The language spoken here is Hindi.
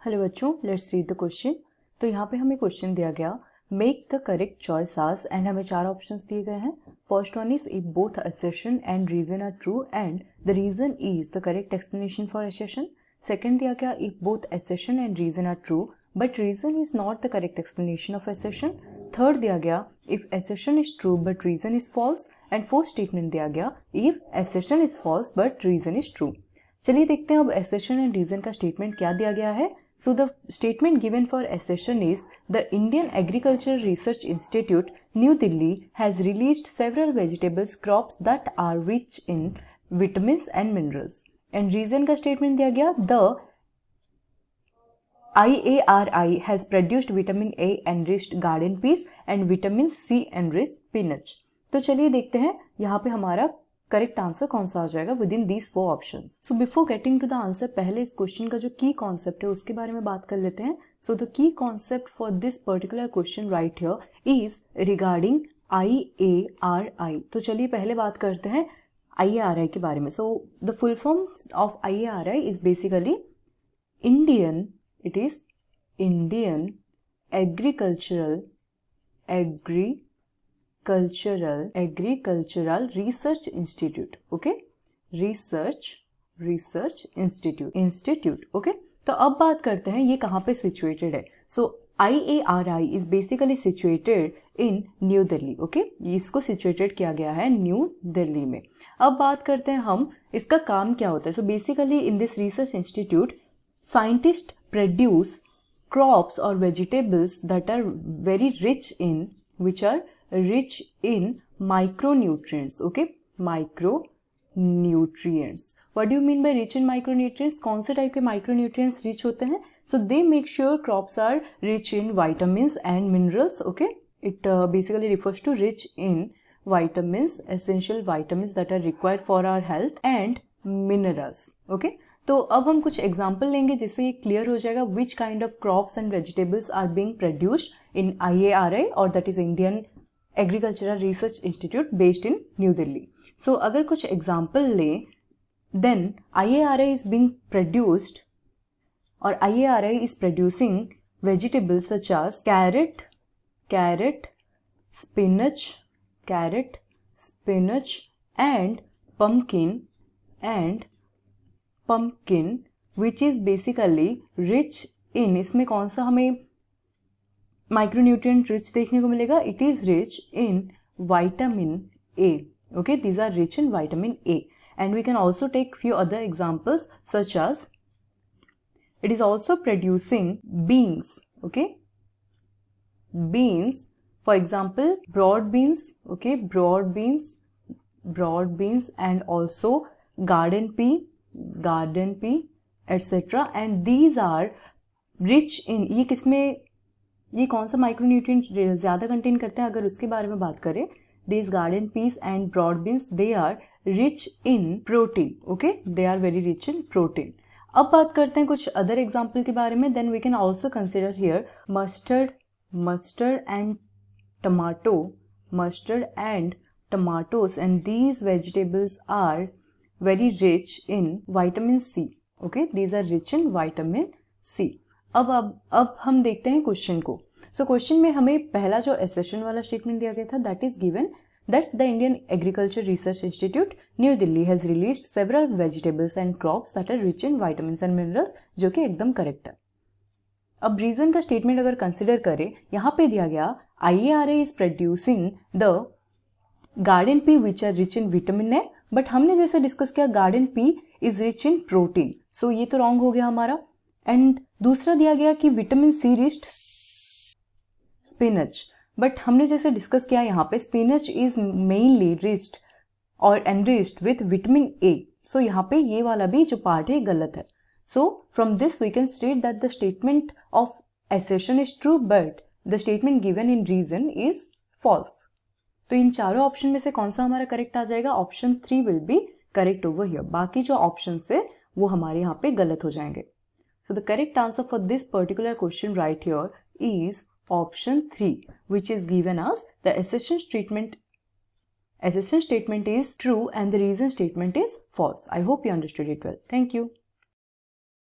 हेलो बच्चों, लेट्स रीड द क्वेश्चन। तो यहाँ पे हमें क्वेश्चन दिया गया, make the correct choice as, and हमें चार ऑप्शंस दिए गए हैं। First one is if both assertion and reason are true and the reason is the correct explanation for assertion. Second दिया गया, if both assertion and reason are true but reason is not the correct explanation of assertion. Third दिया गया, if assertion is true but reason is false. And fourth statement दिया गया, if assertion is false but reason is true. चलिए देखते हैं अब असर्शन एंड रीजन का स्टेटमेंट क्या दिया गया है। So the statement given for assertion is the Indian Agricultural Research Institute, New Delhi has released several vegetables crops that are rich in vitamins and minerals. And reason का statement दिया गया, the IARI has produced vitamin A enriched garden peas and vitamin C enriched spinach. तो चलिए देखते हैं यहाँ पे हमारा करेक्ट आंसर कौन सा आ जाएगा within these four options. So before getting to the answer, पहले इस क्वेश्चन का जो की कॉन्सेप्ट है उसके बारे में बात कर लेते हैं। So the key concept for this particular question right here is regarding IARI। तो चलिए पहले बात करते हैं IARI के बारे में। So the full form of IARI is basically Indian Agricultural Research institute. Okay, research institute. Okay, तो अब बात करते हैं ये कहाँ पे सिचुएटेड है। सो IARI is basically situated in New Delhi. Okay, इसको सिचुएटेड किया गया है न्यू दिल्ली में। अब बात करते हैं हम इसका काम क्या होता है। So basically in this research institute scientist produce crops or vegetables that are very rich in micronutrients. Okay, micronutrients. What do you mean by rich in micronutrients? कौन से टाइप के micronutrients rich होते हैं? So they make sure crops are rich in vitamins and minerals. Okay, it basically refers to rich in vitamins, essential vitamins that are required for our health and minerals. Okay, तो अब हम कुछ एग्जाम्पल लेंगे जिससे ये क्लियर हो जाएगा which kind of crops and vegetables are being produced in IARI, और that is Indian Agricultural Research Institute based in New Delhi. So अगर कुछ एग्जाम्पल लें, then IARI is being produced और IARI is producing vegetables such as carrot, spinach and pumpkin which is basically rich in, इसमें कौन सा हमें माइक्रोन्यूट्रिएंट रिच देखने को मिलेगा? It is rich in vitamin A. Okay, these are rich in vitamin A, and we can also take few other examples such as it is also producing beans. Okay, beans, for example broad beans. Okay, broad beans and also garden pea etc. and these are rich in, ये किसमें, ये कौन सा माइक्रोन्यूट्रिएंट ज्यादा कंटेन करते हैं अगर उसके बारे में बात करें? these garden peas and broad beans, they are rich in protein. Okay, they are very rich in protein. अब बात करते हैं कुछ अदर एग्जाम्पल के बारे में। then we can also consider here mustard and tomatoes, and these vegetables are very rich in vitamin C. Okay, these are rich in vitamin C. अब हम देखते हैं क्वेश्चन को। सो क्वेश्चन में हमें पहला जो assertion वाला स्टेटमेंट दिया गया था, that is given that the Indian Agriculture Research Institute, New Delhi has released several vegetables and crops that are rich in vitamins and minerals, जो कि एकदम करेक्ट है। अब रीजन का स्टेटमेंट अगर कंसिडर करें, यहाँ पे दिया गया IARI is producing the garden pea which are rich in vitamin A, but हमने जैसे डिस्कस किया garden pea is rich in protein, so ये तो रॉन्ग हो गया हमारा। एंड दूसरा दिया गया कि vitamin C riched spinach, but हमने जैसे डिस्कस किया यहाँ पे स्पिनच इज मेनली रिच्ड और enriched with vitamin A, so यहाँ पे ये वाला भी जो पार्ट है गलत है। So from this we can state that the statement of assertion is true but the statement given in reason is false. तो इन चारों ऑप्शन में से कौन सा हमारा करेक्ट आ जाएगा? Option 3 will be correct over here. बाकी जो ऑप्शन है वो हमारे यहाँ पे गलत हो जाएंगे। So the correct answer for this particular question right here is option 3, which is given us the assertion statement is true and the reason statement is false. I hope you understood it well. Thank you.